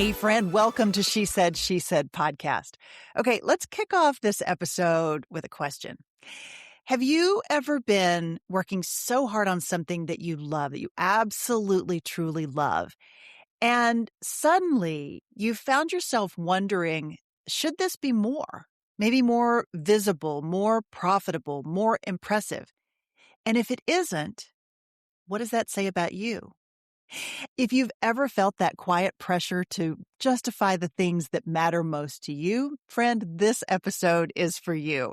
Hey, friend, welcome to She Said podcast. Okay, let's kick off this episode with a question. Have you ever been working so hard on something that you love, that you absolutely, truly love, and suddenly you found yourself wondering, should this be more? Maybe more visible, more profitable, more impressive? And if it isn't, what does that say about you? If you've ever felt that quiet pressure to justify the things that matter most to you, friend, this episode is for you.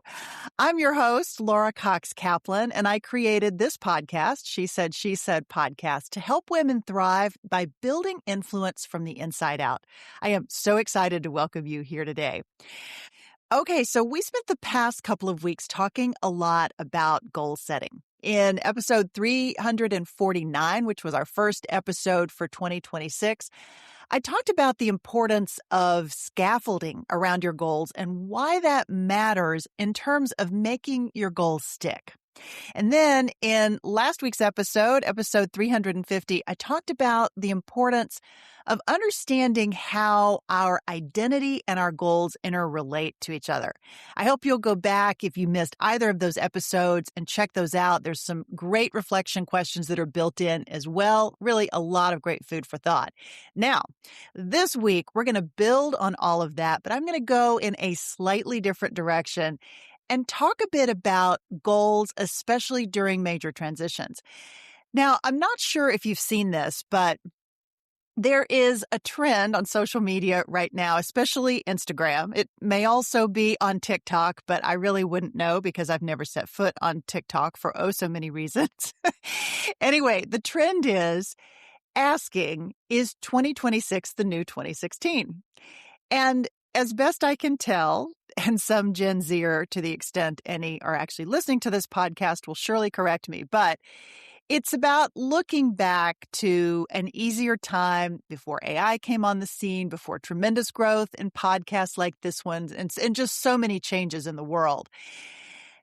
I'm your host, Laura Cox Kaplan, and I created this podcast, She Said podcast, to help women thrive by building influence from the inside out. I am so excited to welcome you here today. Okay, so we spent the past couple of weeks talking a lot about goal setting. In episode 349, which was our first episode for 2026, I talked about the importance of scaffolding around your goals and why that matters in terms of making your goals stick. And then in last week's episode 350, I talked about the importance of understanding how our identity and our goals interrelate to each other. I hope you'll go back if you missed either of those episodes and check those out. There's some great reflection questions that are built in as well. Really a lot of great food for thought. Now, this week, we're going to build on all of that, but I'm going to go in a slightly different direction and talk a bit about goals, especially during major transitions. Now, I'm not sure if you've seen this, but there is a trend on social media right now, especially Instagram. It may also be on TikTok, but I really wouldn't know because I've never set foot on TikTok for so many reasons. Anyway, the trend is asking, is 2026 the new 2016? And as best I can tell, and some Gen Zer, to the extent any are actually listening to this podcast, will surely correct me, but it's about looking back to an easier time before AI came on the scene, before tremendous growth in podcasts like this one, and just so many changes in the world.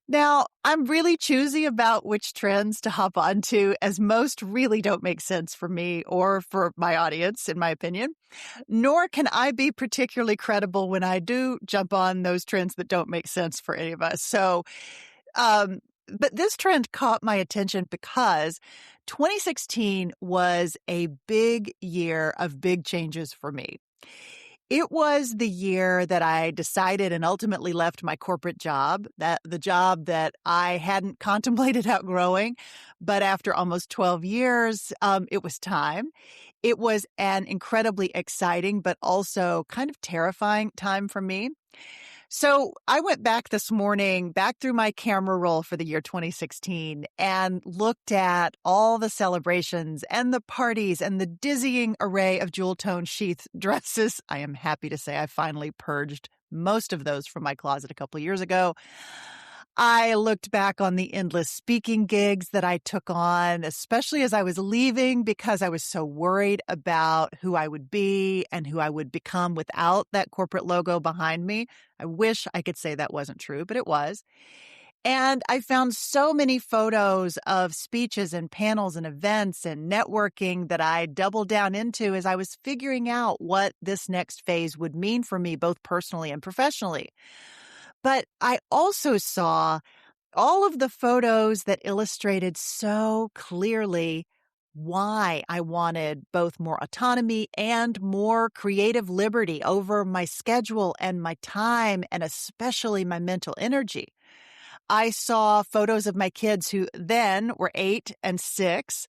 Now, I'm really choosy about which trends to hop onto, as most really don't make sense for me or for my audience, in my opinion. Nor can I be particularly credible when I do jump on those trends that don't make sense for any of us. So, but this trend caught my attention because 2016 was a big year of big changes for me. It was the year that I decided and ultimately left my corporate job, the job that I hadn't contemplated outgrowing. But after almost 12 years, it was time. It was an incredibly exciting, but also kind of terrifying time for me. So I went back this morning, back through my camera roll for the year 2016 and looked at all the celebrations and the parties and the dizzying array of jewel-tone sheath dresses. I am happy to say I finally purged most of those from my closet a couple of years ago. I looked back on the endless speaking gigs that I took on, especially as I was leaving, because I was so worried about who I would be and who I would become without that corporate logo behind me. I wish I could say that wasn't true, but it was. And I found so many photos of speeches and panels and events and networking that I doubled down into as I was figuring out what this next phase would mean for me, both personally and professionally. But I also saw all of the photos that illustrated so clearly why I wanted both more autonomy and more creative liberty over my schedule and my time, and especially my mental energy. I saw photos of my kids who then were 8 and 6.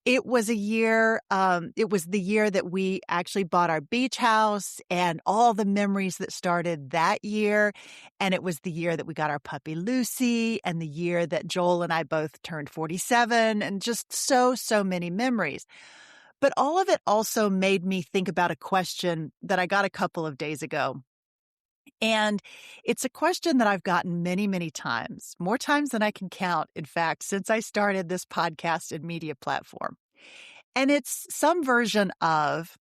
It was the year that we actually bought our beach house and all the memories that started that year. And it was the year that we got our puppy Lucy, and the year that Joel and I both turned 47, and just so many memories. But all of it also made me think about a question that I got a couple of days ago. And it's a question that I've gotten many, many times, more times than I can count, in fact, since I started this podcast and media platform. And it's some version of,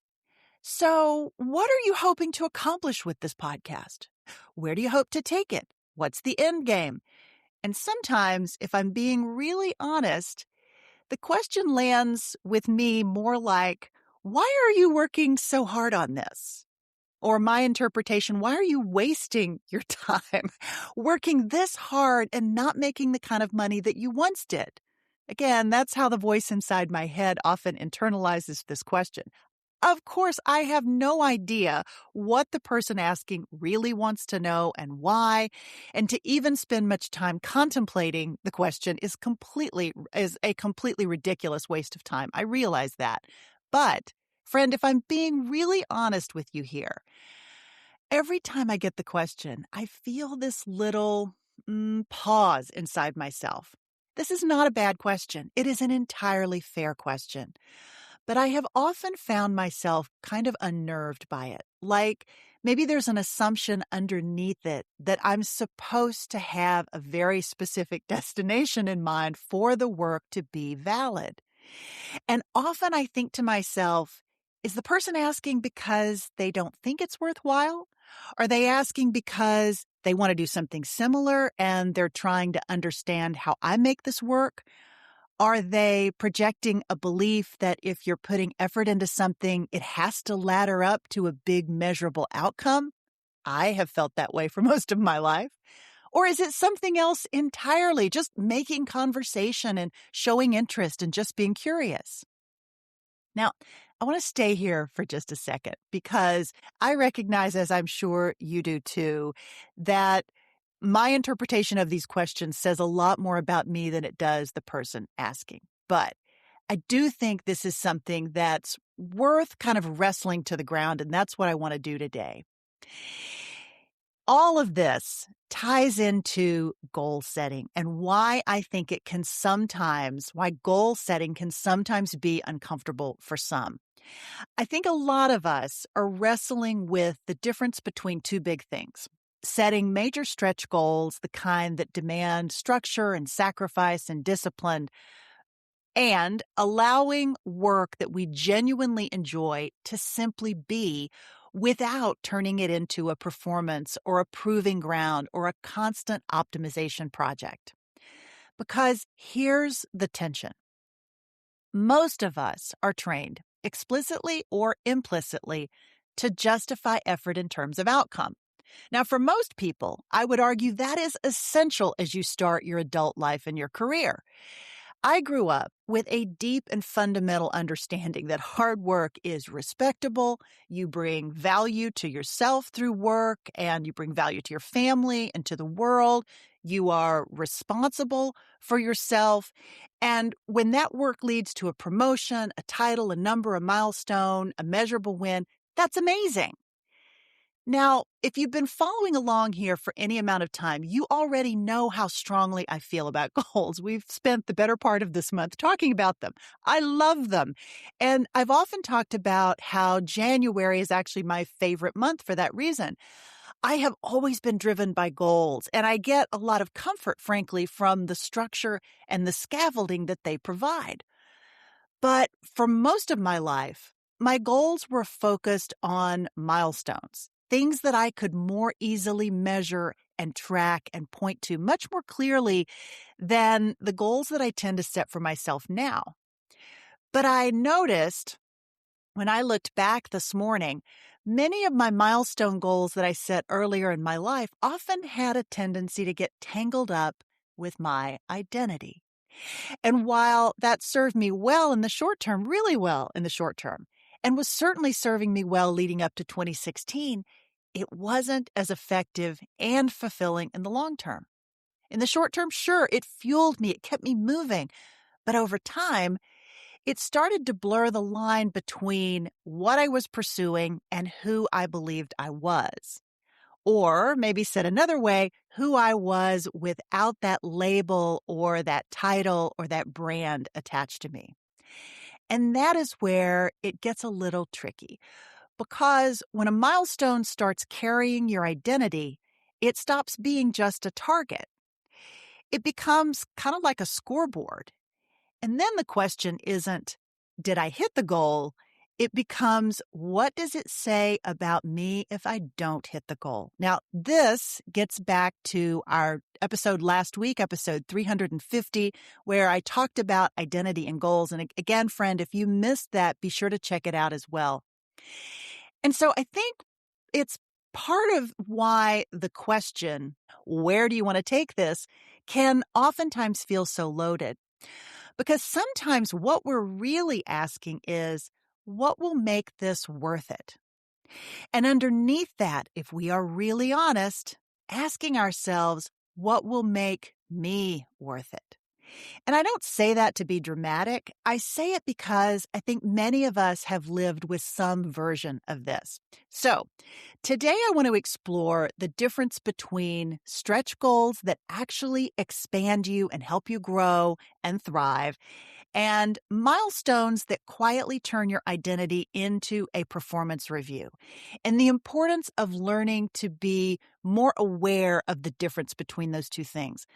so what are you hoping to accomplish with this podcast? Where do you hope to take it? What's the end game? And sometimes, if I'm being really honest, the question lands with me more like, why are you working so hard on this? Or my interpretation, why are you wasting your time working this hard and not making the kind of money that you once did? Again, that's how the voice inside my head often internalizes this question. Of course, I have no idea what the person asking really wants to know and why, and to even spend much time contemplating the question is a completely ridiculous waste of time. I realize that. But, friend, if I'm being really honest with you here, every time I get the question, I feel this little pause inside myself. This is not a bad question. It is an entirely fair question. But I have often found myself kind of unnerved by it. Like maybe there's an assumption underneath it that I'm supposed to have a very specific destination in mind for the work to be valid. And often I think to myself, is the person asking because they don't think it's worthwhile? Are they asking because they want to do something similar and they're trying to understand how I make this work? Are they projecting a belief that if you're putting effort into something, it has to ladder up to a big measurable outcome? I have felt that way for most of my life. Or is it something else entirely, just making conversation and showing interest and just being curious? Now, I want to stay here for just a second because I recognize, as I'm sure you do too, that my interpretation of these questions says a lot more about me than it does the person asking. But I do think this is something that's worth kind of wrestling to the ground, and that's what I want to do today. All of this ties into goal setting and why I think why goal setting can sometimes be uncomfortable for some. I think a lot of us are wrestling with the difference between two big things. Setting major stretch goals, the kind that demand structure and sacrifice and discipline, and allowing work that we genuinely enjoy to simply be without turning it into a performance or a proving ground or a constant optimization project. Because here's the tension. Most of us are trained, explicitly or implicitly, to justify effort in terms of outcome. Now, for most people, I would argue that is essential as you start your adult life and your career. I grew up with a deep and fundamental understanding that hard work is respectable. You bring value to yourself through work, and you bring value to your family and to the world. You are responsible for yourself. And when that work leads to a promotion, a title, a number, a milestone, a measurable win, that's amazing. Now, if you've been following along here for any amount of time, you already know how strongly I feel about goals. We've spent the better part of this month talking about them. I love them. And I've often talked about how January is actually my favorite month for that reason. I have always been driven by goals, and I get a lot of comfort, frankly, from the structure and the scaffolding that they provide. But for most of my life, my goals were focused on milestones, things that I could more easily measure and track and point to much more clearly than the goals that I tend to set for myself now. But I noticed when I looked back this morning, many of my milestone goals that I set earlier in my life often had a tendency to get tangled up with my identity. And while that served me well in the short term, really well in the short term, and was certainly serving me well leading up to 2016, it wasn't as effective and fulfilling in the long term. In the short term, sure, it fueled me, it kept me moving. But over time, it started to blur the line between what I was pursuing and who I believed I was. Or maybe said another way, who I was without that label or that title or that brand attached to me. And that is where it gets a little tricky. Because when a milestone starts carrying your identity, it stops being just a target. It becomes kind of like a scoreboard. And then the question isn't, did I hit the goal? it becomes, what does it say about me if I don't hit the goal? Now, this gets back to our episode last week, episode 350, where I talked about identity and goals. And again, friend, if you missed that, be sure to check it out as well. And so I think it's part of why the question, where do you want to take this, can oftentimes feel so loaded. Because sometimes what we're really asking is, what will make this worth it? And underneath that, if we are really honest, asking ourselves, what will make me worth it? And I don't say that to be dramatic. I say it because I think many of us have lived with some version of this. So today I want to explore the difference between stretch goals that actually expand you and help you grow and thrive, and milestones that quietly turn your identity into a performance review, and the importance of learning to be more aware of the difference between those two things.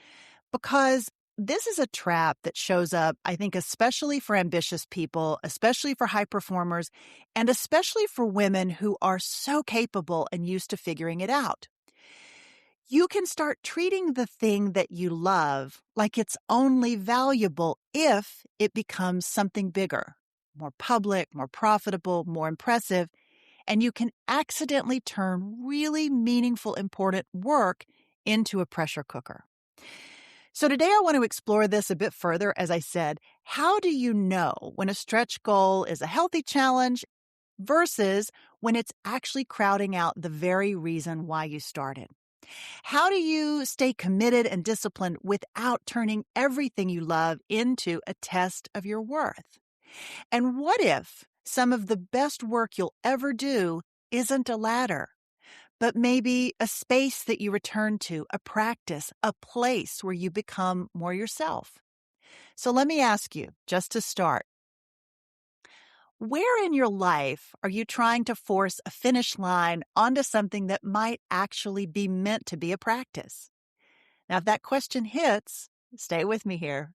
Because this is a trap that shows up, I think, especially for ambitious people, especially for high performers, and especially for women who are so capable and used to figuring it out. You can start treating the thing that you love like it's only valuable if it becomes something bigger, more public, more profitable, more impressive, and you can accidentally turn really meaningful, important work into a pressure cooker. So today I want to explore this a bit further. As I said, how do you know when a stretch goal is a healthy challenge versus when it's actually crowding out the very reason why you started? How do you stay committed and disciplined without turning everything you love into a test of your worth? And what if some of the best work you'll ever do isn't a ladder, but maybe a space that you return to, a practice, a place where you become more yourself? So let me ask you, just to start, where in your life are you trying to force a finish line onto something that might actually be meant to be a practice? Now, if that question hits, stay with me here.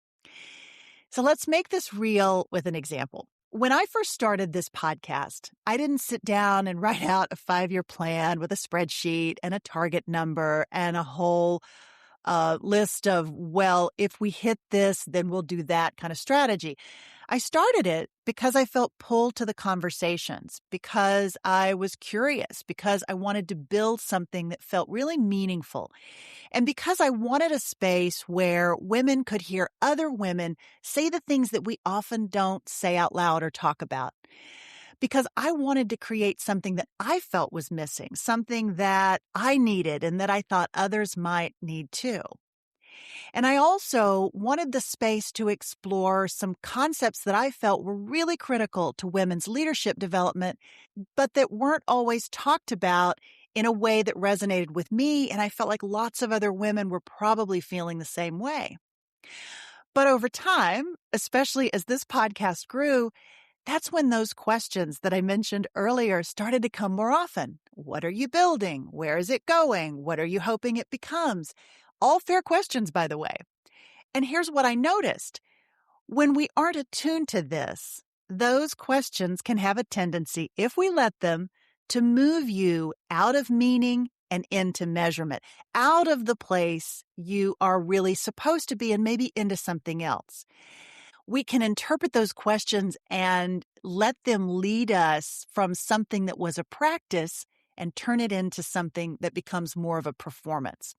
So let's make this real with an example. When I first started this podcast, I didn't sit down and write out a 5-year plan with a spreadsheet and a target number and a whole list of, well, if we hit this, then we'll do that kind of strategy. I started it because I felt pulled to the conversations, because I was curious, because I wanted to build something that felt really meaningful, and because I wanted a space where women could hear other women say the things that we often don't say out loud or talk about. Because I wanted to create something that I felt was missing, something that I needed and that I thought others might need too. And I also wanted the space to explore some concepts that I felt were really critical to women's leadership development, but that weren't always talked about in a way that resonated with me. And I felt like lots of other women were probably feeling the same way. But over time, especially as this podcast grew, that's when those questions that I mentioned earlier started to come more often. What are you building? Where is it going? What are you hoping it becomes? All fair questions, by the way. And here's what I noticed. When we aren't attuned to this, those questions can have a tendency, if we let them, to move you out of meaning and into measurement, out of the place you are really supposed to be and maybe into something else. We can interpret those questions and let them lead us from something that was a practice and turn it into something that becomes more of a performance.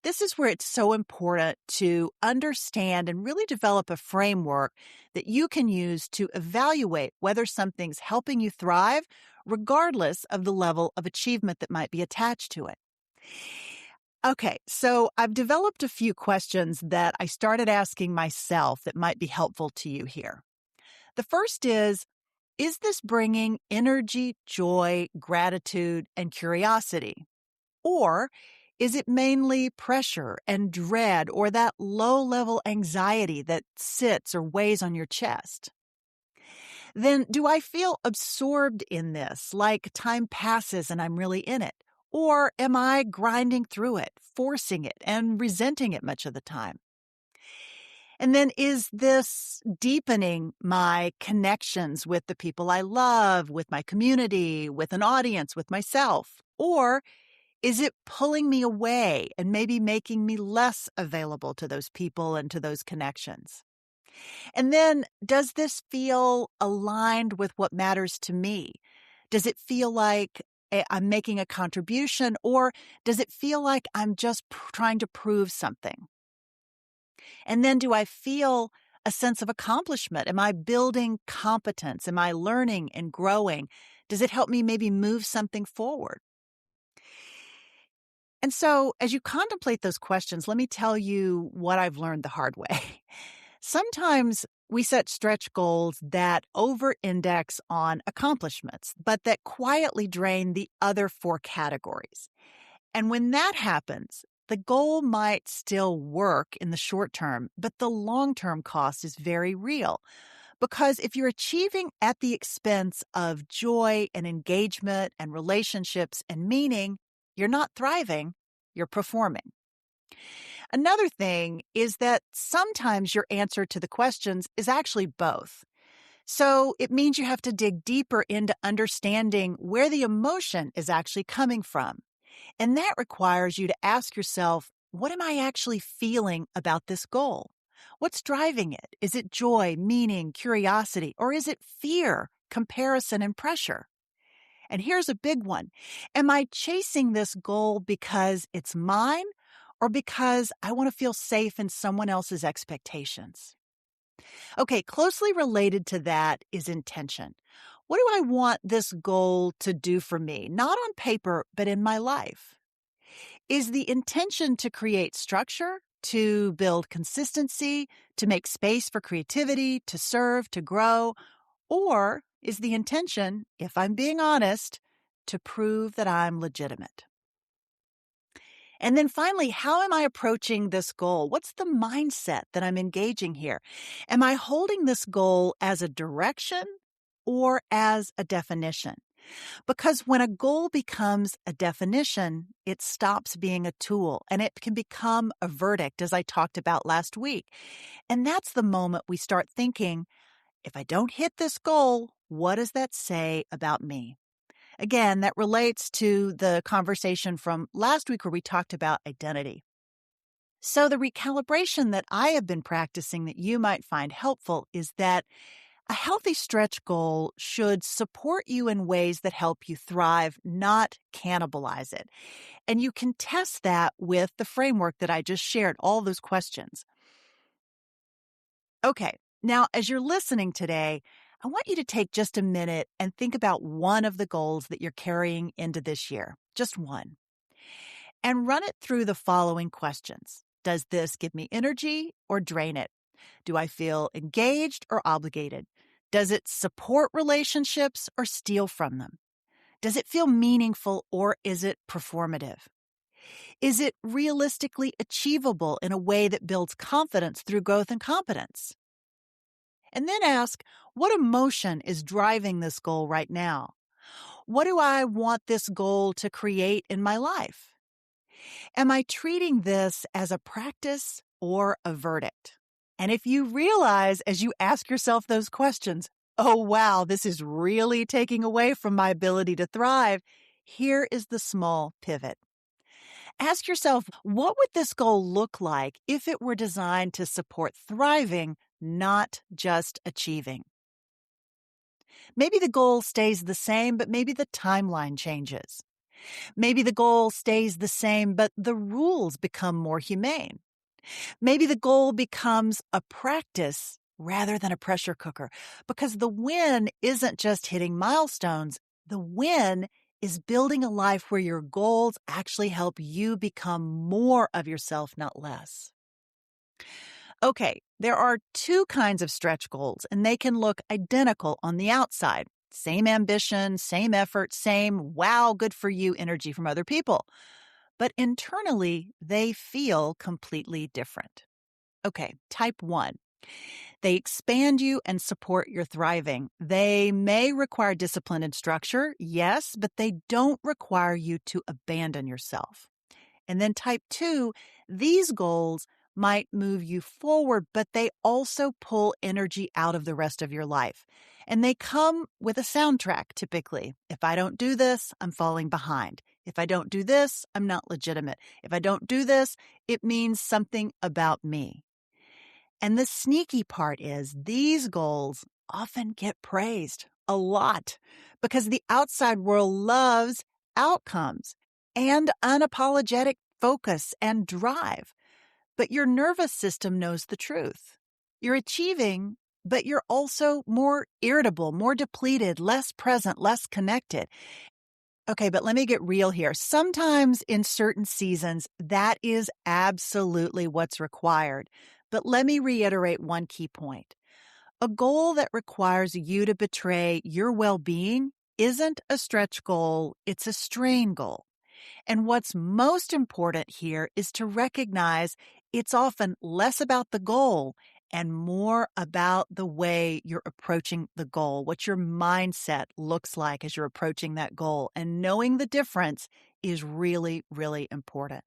This is where it's so important to understand and really develop a framework that you can use to evaluate whether something's helping you thrive, regardless of the level of achievement that might be attached to it. Okay, so I've developed a few questions that I started asking myself that might be helpful to you here. The first is this bringing energy, joy, gratitude, and curiosity? Or is it mainly pressure and dread, or that low-level anxiety that sits or weighs on your chest? Then do I feel absorbed in this, like time passes and I'm really in it? Or am I grinding through it, forcing it, and resenting it much of the time? And then is this deepening my connections with the people I love, with my community, with an audience, with myself? Or is it pulling me away and maybe making me less available to those people and to those connections? And then does this feel aligned with what matters to me? Does it feel like I'm making a contribution, or does it feel like I'm just trying to prove something? And then do I feel a sense of accomplishment? Am I building competence? Am I learning and growing? Does it help me maybe move something forward? And so, as you contemplate those questions, let me tell you what I've learned the hard way. Sometimes we set stretch goals that over index on accomplishments, but that quietly drain the other four categories. And when that happens, the goal might still work in the short term, but the long term cost is very real. Because if you're achieving at the expense of joy and engagement and relationships and meaning, you're not thriving, you're performing. Another thing is that sometimes your answer to the questions is actually both. So it means you have to dig deeper into understanding where the emotion is actually coming from. And that requires you to ask yourself, what am I actually feeling about this goal? What's driving it? Is it joy, meaning, curiosity, or is it fear, comparison, and pressure? And here's a big one. Am I chasing this goal because it's mine or because I want to feel safe in someone else's expectations? Okay, closely related to that is intention. What do I want this goal to do for me? Not on paper, but in my life. Is the intention to create structure, to build consistency, to make space for creativity, to serve, to grow? Or is the intention, if I'm being honest, to prove that I'm legitimate? And then finally, how am I approaching this goal? What's the mindset that I'm engaging here? Am I holding this goal as a direction or as a definition? Because when a goal becomes a definition, it stops being a tool and it can become a verdict, as I talked about last week. And that's the moment we start thinking, if I don't hit this goal, what does that say about me? Again, that relates to the conversation from last week where we talked about identity. So the recalibration that I have been practicing that you might find helpful is that a healthy stretch goal should support you in ways that help you thrive, not cannibalize it. And you can test that with the framework that I just shared, all those questions. Okay, now as you're listening today, I want you to take just a minute and think about one of the goals that you're carrying into this year, just one, and run it through the following questions. Does this give me energy or drain it? Do I feel engaged or obligated? Does it support relationships or steal from them? Does it feel meaningful or is it performative? Is it realistically achievable in a way that builds confidence through growth and competence? And then ask, what emotion is driving this goal right now? What do I want this goal to create in my life? Am I treating this as a practice or a verdict? And if you realize as you ask yourself those questions, oh, wow, this is really taking away from my ability to thrive, here is the small pivot. Ask yourself, what would this goal look like if it were designed to support thriving, not just achieving? Maybe the goal stays the same, but maybe the timeline changes. Maybe the goal stays the same, but the rules become more humane. Maybe the goal becomes a practice rather than a pressure cooker, because the win isn't just hitting milestones. The win is building a life where your goals actually help you become more of yourself, not less. Okay, there are two kinds of stretch goals, and they can look identical on the outside. Same ambition, same effort, same wow, good for you energy from other people. But internally, they feel completely different. Okay, type 1. They expand you and support your thriving. They may require discipline and structure, yes, but they don't require you to abandon yourself. And then type 2, these goals might move you forward, but they also pull energy out of the rest of your life. And they come with a soundtrack, typically. If I don't do this, I'm falling behind. If I don't do this, I'm not legitimate. If I don't do this, it means something about me. And the sneaky part is these goals often get praised a lot because the outside world loves outcomes and unapologetic focus and drive. But your nervous system knows the truth. You're achieving, but you're also more irritable, more depleted, less present, less connected. Okay, but let me get real here. Sometimes in certain seasons, that is absolutely what's required. But let me reiterate one key point. A goal that requires you to betray your well-being isn't a stretch goal, it's a strain goal. And what's most important here is to recognize it's often less about the goal and more about the way you're approaching the goal, what your mindset looks like as you're approaching that goal. And knowing the difference is really, really important.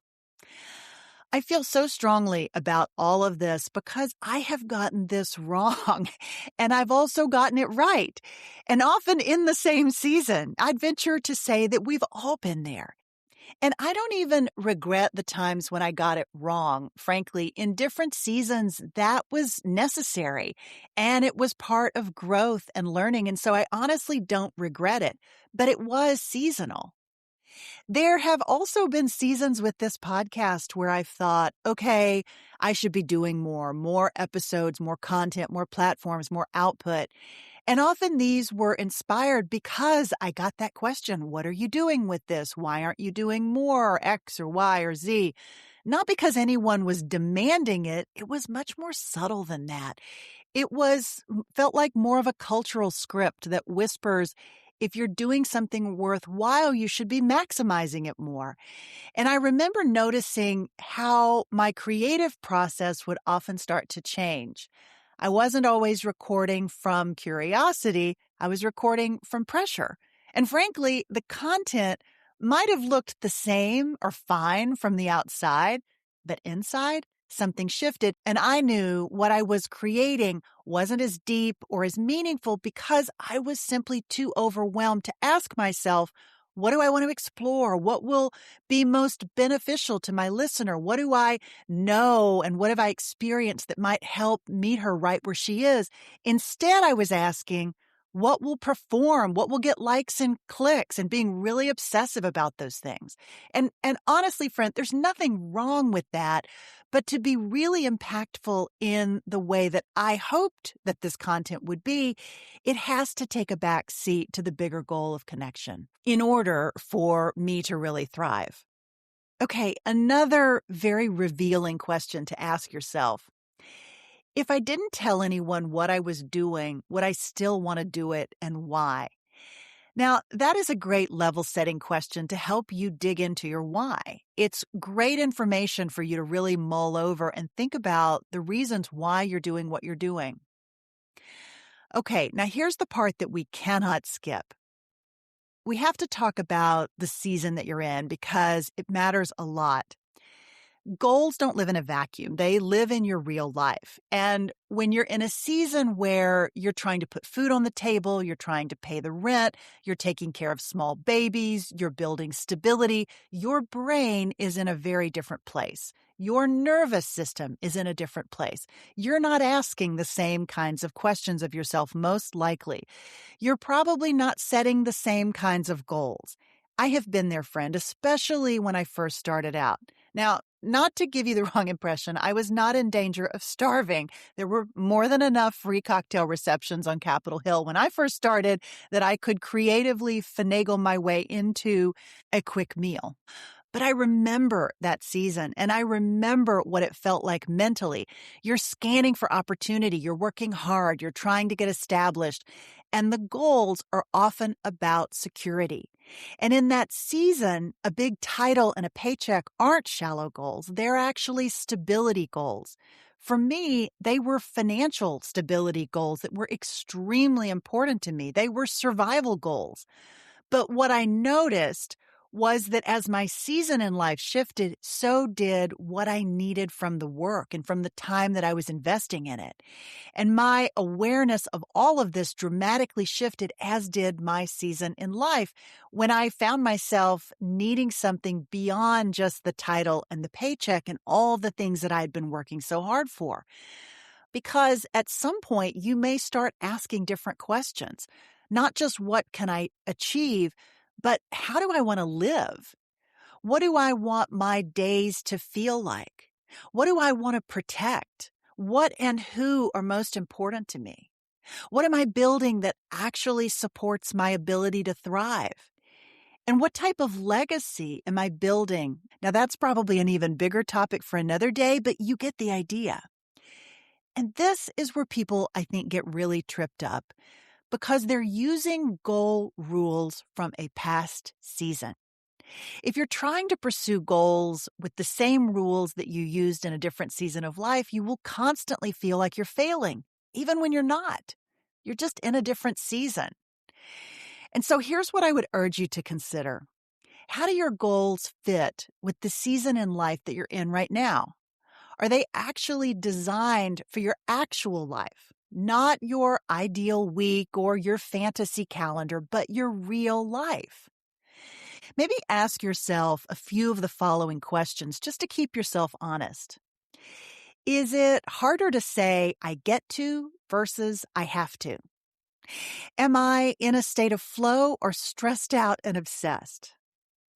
I feel so strongly about all of this because I have gotten this wrong and I've also gotten it right. And often in the same season, I'd venture to say that we've all been there. And I don't even regret the times when I got it wrong. Frankly, in different seasons, that was necessary and it was part of growth and learning. And so I honestly don't regret it, but it was seasonal. There have also been seasons with this podcast where I've thought, okay, I should be doing more episodes, more content, more platforms, more output. And often these were inspired because I got that question, what are you doing with this? Why aren't you doing more X or Y or Z? Not because anyone was demanding it. It was much more subtle than that. It felt like more of a cultural script that whispers, if you're doing something worthwhile, you should be maximizing it more. And I remember noticing how my creative process would often start to change. I wasn't always recording from curiosity. I was recording from pressure. And frankly, the content might have looked the same or fine from the outside, but inside, something shifted. And I knew what I was creating wasn't as deep or as meaningful because I was simply too overwhelmed to ask myself, what do I want to explore? What will be most beneficial to my listener? What do I know and what have I experienced that might help meet her right where she is? Instead, I was asking, what will perform? What will get likes and clicks? And being really obsessive about those things. And honestly, friend, there's nothing wrong with that. But to be really impactful in the way that I hoped that this content would be, it has to take a back seat to the bigger goal of connection in order for me to really thrive. Okay, another very revealing question to ask yourself. If I didn't tell anyone what I was doing, would I still want to do it and why? Now, that is a great level-setting question to help you dig into your why. It's great information for you to really mull over and think about the reasons why you're doing what you're doing. Okay, now here's the part that we cannot skip. We have to talk about the season that you're in because it matters a lot. Goals don't live in a vacuum. They live in your real life. And when you're in a season where you're trying to put food on the table, you're trying to pay the rent, you're taking care of small babies, you're building stability, your brain is in a very different place. Your nervous system is in a different place. You're not asking the same kinds of questions of yourself, most likely. You're probably not setting the same kinds of goals. I have been there, friend, especially when I first started out. Now, not to give you the wrong impression, I was not in danger of starving. There were more than enough free cocktail receptions on Capitol Hill when I first started that I could creatively finagle my way into a quick meal. But I remember that season, and I remember what it felt like mentally. You're scanning for opportunity. You're working hard. You're trying to get established. And the goals are often about security. And in that season, a big title and a paycheck aren't shallow goals. They're actually stability goals. For me, they were financial stability goals that were extremely important to me. They were survival goals. But what I noticed was that as my season in life shifted, so did what I needed from the work and from the time that I was investing in it. And my awareness of all of this dramatically shifted, as did my season in life, when I found myself needing something beyond just the title and the paycheck and all the things that I had been working so hard for. Because at some point, you may start asking different questions. Not just what can I achieve, but how do I want to live? What do I want my days to feel like? What do I want to protect? What and who are most important to me? What am I building that actually supports my ability to thrive? And what type of legacy am I building? Now, that's probably an even bigger topic for another day, but you get the idea. And this is where people, I think, get really tripped up because they're using goal rules from a past season. If you're trying to pursue goals with the same rules that you used in a different season of life, you will constantly feel like you're failing, even when you're not. You're just in a different season. And so here's what I would urge you to consider. How do your goals fit with the season in life that you're in right now? Are they actually designed for your actual life? Not your ideal week or your fantasy calendar, but your real life. Maybe ask yourself a few of the following questions just to keep yourself honest. Is it harder to say I get to versus I have to? Am I in a state of flow or stressed out and obsessed?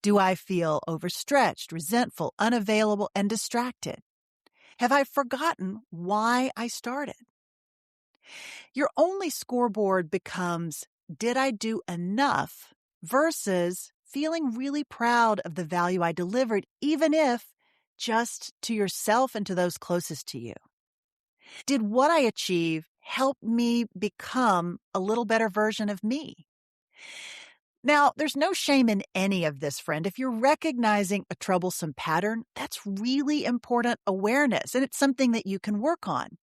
Do I feel overstretched, resentful, unavailable, and distracted? Have I forgotten why I started? Your only scoreboard becomes, did I do enough versus feeling really proud of the value I delivered, even if just to yourself and to those closest to you? Did what I achieve help me become a little better version of me? Now, there's no shame in any of this, friend. If you're recognizing a troublesome pattern, that's really important awareness, and it's something that you can work on.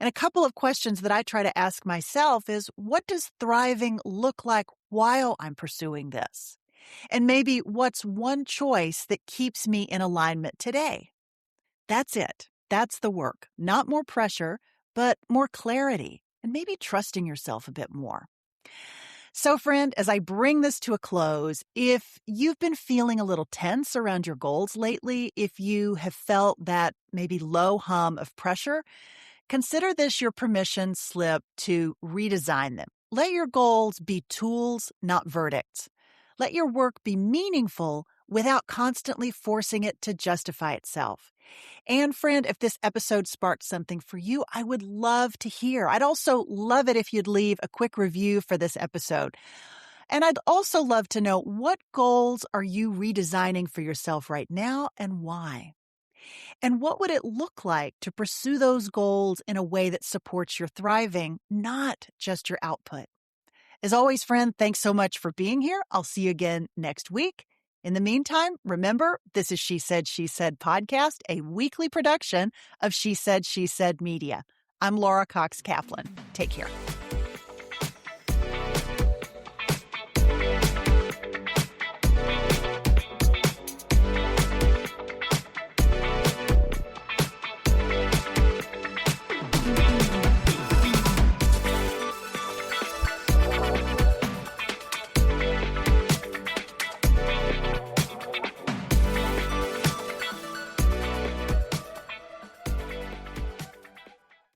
And a couple of questions that I try to ask myself is, what does thriving look like while I'm pursuing this? And maybe what's one choice that keeps me in alignment today? That's it. That's the work. Not more pressure, but more clarity and maybe trusting yourself a bit more. So, friend, as I bring this to a close, if you've been feeling a little tense around your goals lately, if you have felt that maybe low hum of pressure, consider this your permission slip to redesign them. Let your goals be tools, not verdicts. Let your work be meaningful without constantly forcing it to justify itself. And friend, if this episode sparked something for you, I would love to hear. I'd also love it if you'd leave a quick review for this episode. And I'd also love to know, what goals are you redesigning for yourself right now and why? And what would it look like to pursue those goals in a way that supports your thriving, not just your output? As always, friend, thanks so much for being here. I'll see you again next week. In the meantime, remember, this is She Said, podcast, a weekly production of She Said Media. I'm Laura Cox Kaplan. Take care.